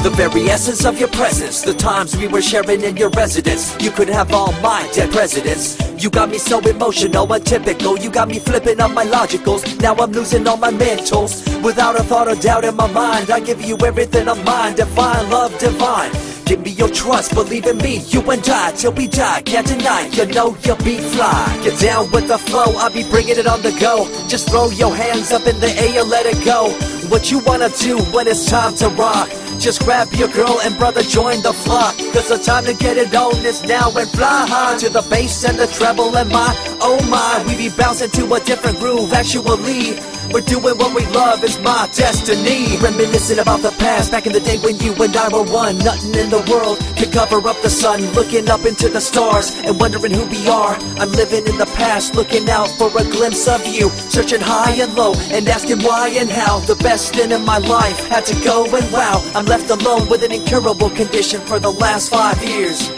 The very essence of your presence, the times we were sharing in your residence. You could have all my dead presidents. You got me so emotional, untypical. You got me flipping up my logicals. Now I'm losing all my mentals. Without a thought or doubt in my mind, I give you everything of mine. Divine love, divine. Give me your trust, believe in me, you and I, till we die, can't deny, you know you'll be fly. Get down with the flow, I'll be bringing it on the go. Just throw your hands up in the air, let it go. What you wanna do when it's time to rock? Just grab your girl and brother, join the flock. Cause the time to get it on is now, and fly high to the bass and the treble and my, oh my. We be bouncing to a different groove, actually. We're doing what we love, it's my destiny. Reminiscing about the past, back in the day when you and I were one. Nothing in the world could cover up the sun. Looking up into the stars and wondering who we are. I'm living in the past, looking out for a glimpse of you. Searching high and low and asking why and how. The best thing in my life had to go, and wow, I'm left alone with an incurable condition for the last 5 years.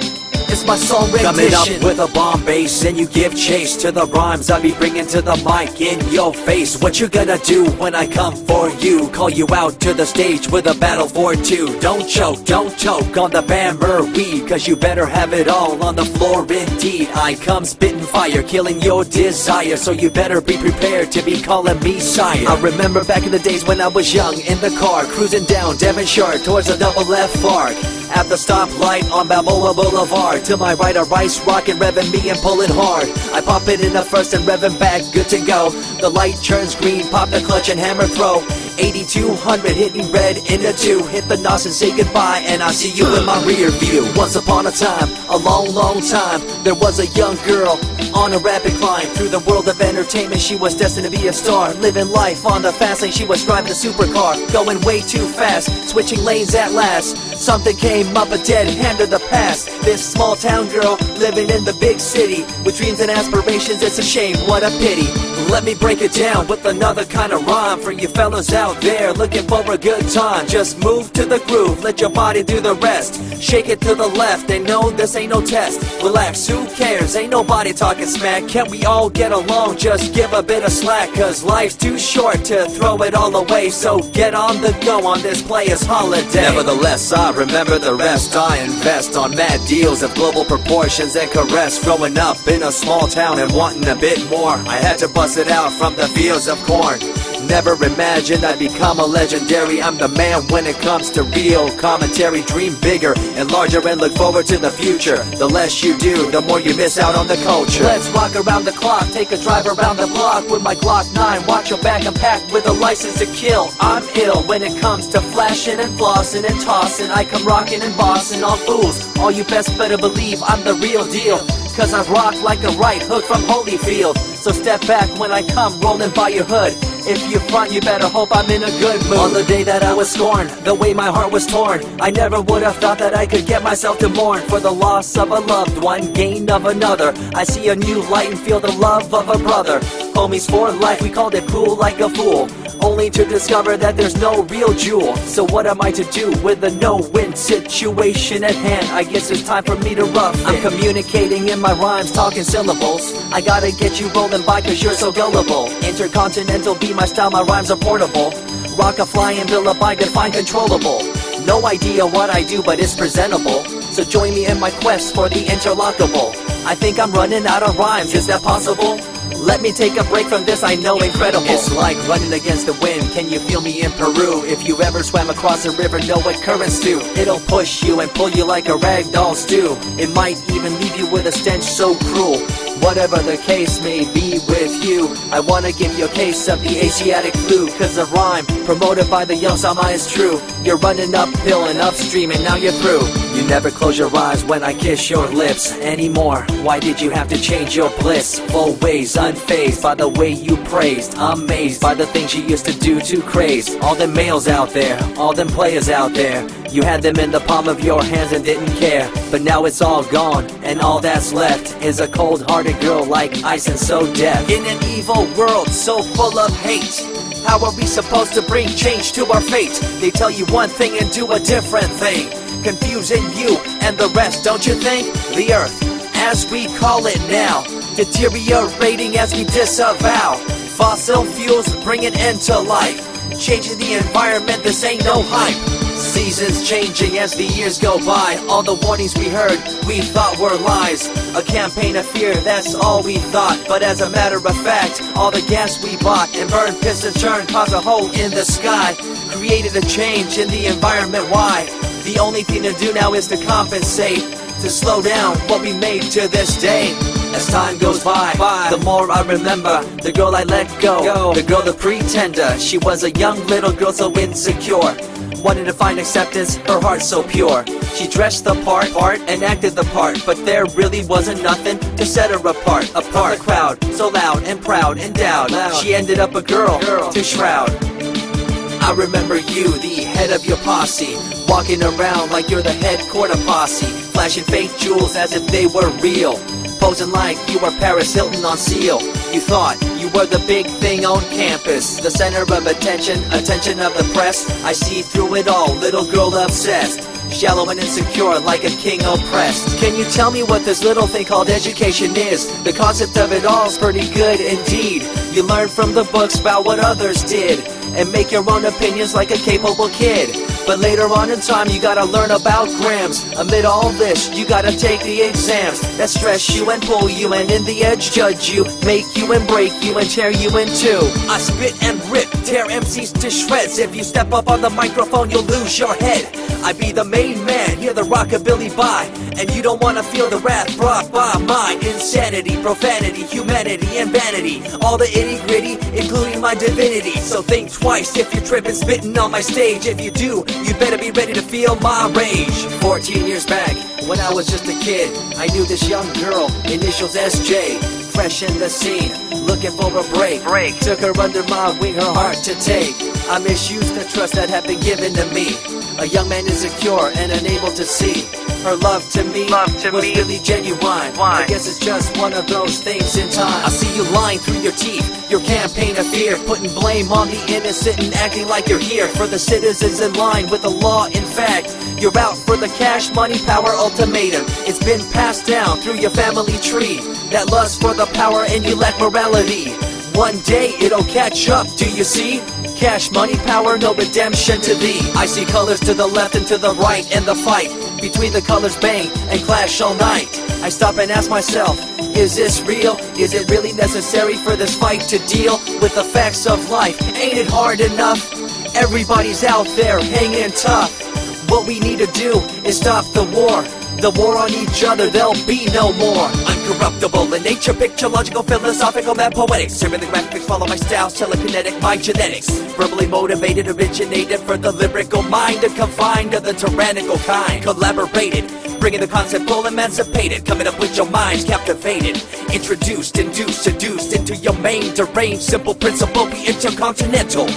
It's my song rendition. Coming up with a bomb bass and you give chase to the rhymes I be bringing to the mic in your face. What you gonna do when I come for you? Call you out to the stage with a battle for two. Don't choke on the bambery, cause you better have it all on the floor indeed. I come spitting fire, killing your desire, so you better be prepared to be calling me sire. I remember back in the days when I was young, in the car, cruising down Devonshire towards a double F arc. At the stoplight on Balboa Boulevard, to my right a rice rocket revving me and pulling hard. I pop it in the first and revving back, good to go. The light turns green, pop the clutch and hammer throw. 8200 hitting red in the 2. Hit the NOS and say goodbye, and I see you in my rear view. Once upon a time, a long time, there was a young girl on a rapid climb through the world of entertainment. She was destined to be a star, living life on the fast lane. She was driving a supercar, going way too fast, switching lanes at last. Something came up, a dead hand of the past. This small town girl living in the big city with dreams and aspirations. It's a shame, what a pity. Let me break it down with another kind of rhyme for you fellas out there looking for a good time. Just move to the groove, let your body do the rest. Shake it to the left, and no, this ain't no test. Relax, who cares? Ain't nobody talking smack. Can't we all get along? Just give a bit of slack, cause life's too short to throw it all away. So get on the go on this player's holiday. Nevertheless, I remember the rest. I invest on mad deals of global proportions and caress. Growing up in a small town and wanting a bit more, I had to bust it out from the fields of corn. Never imagined I'd become a legendary. I'm the man when it comes to real commentary. Dream bigger and larger and look forward to the future. The less you do, the more you miss out on the culture. Let's rock around the clock, take a drive around the block with my Glock 9. Watch your back, I'm packed with a license to kill. I'm ill when it comes to flashing and flossing and tossing. I come rocking and bossing on fools. All you best better believe I'm the real deal, cause I rock like a right hook from Holyfield. So step back when I come rolling by your hood. If you front, you better hope I'm in a good mood. On the day that I was scorned, the way my heart was torn, I never would have thought that I could get myself to mourn for the loss of a loved one, gain of another. I see a new light and feel the love of a brother. Homies for life, we called it cool like a fool, only to discover that there's no real jewel. So what am I to do with a no-win situation at hand? I guess it's time for me to rough it. I'm communicating in my rhymes, talking syllables. I gotta get you rolling by cause you're so gullible. Intercontinental be my style, my rhymes are portable. Rock a flying bill of I define controllable. No idea what I do, but it's presentable. So join me in my quest for the interlockable. I think I'm running out of rhymes, is that possible? Let me take a break from this, I know incredible. It's like running against the wind, can you feel me in Peru? If you ever swam across a river, know what currents do. It'll push you and pull you like a ragdoll stew. It might even leave you with a stench so cruel. Whatever the case may be with you, I wanna give you a case of the Asiatic flu. Cause the rhyme promoted by the young Sama is true. You're running uphill and upstream and now you're through. You never close your eyes when I kiss your lips anymore. Why did you have to change your bliss? Full ways, unfazed by the way you praised. Amazed by the things you used to do to craze. All them males out there, all them players out there, you had them in the palm of your hands and didn't care. But now it's all gone, and all that's left is a cold-hearted girl like ice and so deaf. In an evil world so full of hate, how are we supposed to bring change to our fate? They tell you one thing and do a different thing, confusing you and the rest, don't you think? The earth, as we call it now, deteriorating as we disavow. Fossil fuels bring an end to life, changing the environment, this ain't no hype. Seasons changing as the years go by. All the warnings we heard, we thought were lies. A campaign of fear, that's all we thought. But as a matter of fact, all the gas we bought and burned, pissed and churned caused a hole in the sky. Created a change in the environment, why? The only thing to do now is to compensate, to slow down what we made to this day. As time goes by, the more I remember the girl I let go, the girl, the pretender. She was a young little girl so insecure, wanted to find acceptance, her heart so pure. She dressed the part and acted the part, but there really wasn't nothing to set her apart from the crowd, so loud and proud, endowed. She ended up a girl to shroud. I remember you, the head of your posse, walking around like you're the head quarter posse, flashing fake jewels as if they were real, posing like you were Paris Hilton on seal. You thought you were the big thing on campus, the center of attention of the press. I see through it all, little girl obsessed, shallow and insecure like a king oppressed. Can you tell me what this little thing called education is? The concept of it all's pretty good indeed. You learn from the books about what others did and make your own opinions like a capable kid. But later on in time you gotta learn about grams. Amid all this you gotta take the exams that stress you and pull you and in the edge judge you, make you and break you and tear you in two. I spit and rip, tear MCs to shreds. If you step up on the microphone you'll lose your head. I be the main man, hear the rockabilly by, and you don't wanna feel the wrath brought by my insanity, profanity, humanity, and vanity. All the itty gritty, including my divinity. So think twice if you're tripping, spitting on my stage. If you do, you better be ready to feel my rage. 14 years back, when I was just a kid, I knew this young girl, initials SJ, fresh in the scene, looking for a break. Took her under my wing, her heart to take. I misused the trust that had been given to me. A young man insecure and unable to see her love to me was really genuine. I guess it's just one of those things in time. I see you lying through your teeth, your campaign of fear, putting blame on the innocent and acting like you're here for the citizens in line with the law. In fact, you're out for the cash, money, power ultimatum. It's been passed down through your family tree, that lust for the power and you lack morality. One day it'll catch up, do you see? Cash, money, power, no redemption to thee. I see colors to the left and to the right, and the fight between the colors bang and clash all night. I stop and ask myself, is this real? Is it really necessary for this fight to deal with the facts of life? Ain't it hard enough? Everybody's out there hanging tough. What we need to do is stop the war on each other, there'll be no more. Uncorruptible in nature, picture, logical, philosophical, and poetic. Serving the graphics, follow my style, telekinetic, my genetics. Verbally motivated, originated for the lyrical mind, and confined to the tyrannical kind. Collaborated, bringing the concept full emancipated, coming up with your minds captivated. Introduced, induced, seduced into your main deranged, simple principle, be intercontinental.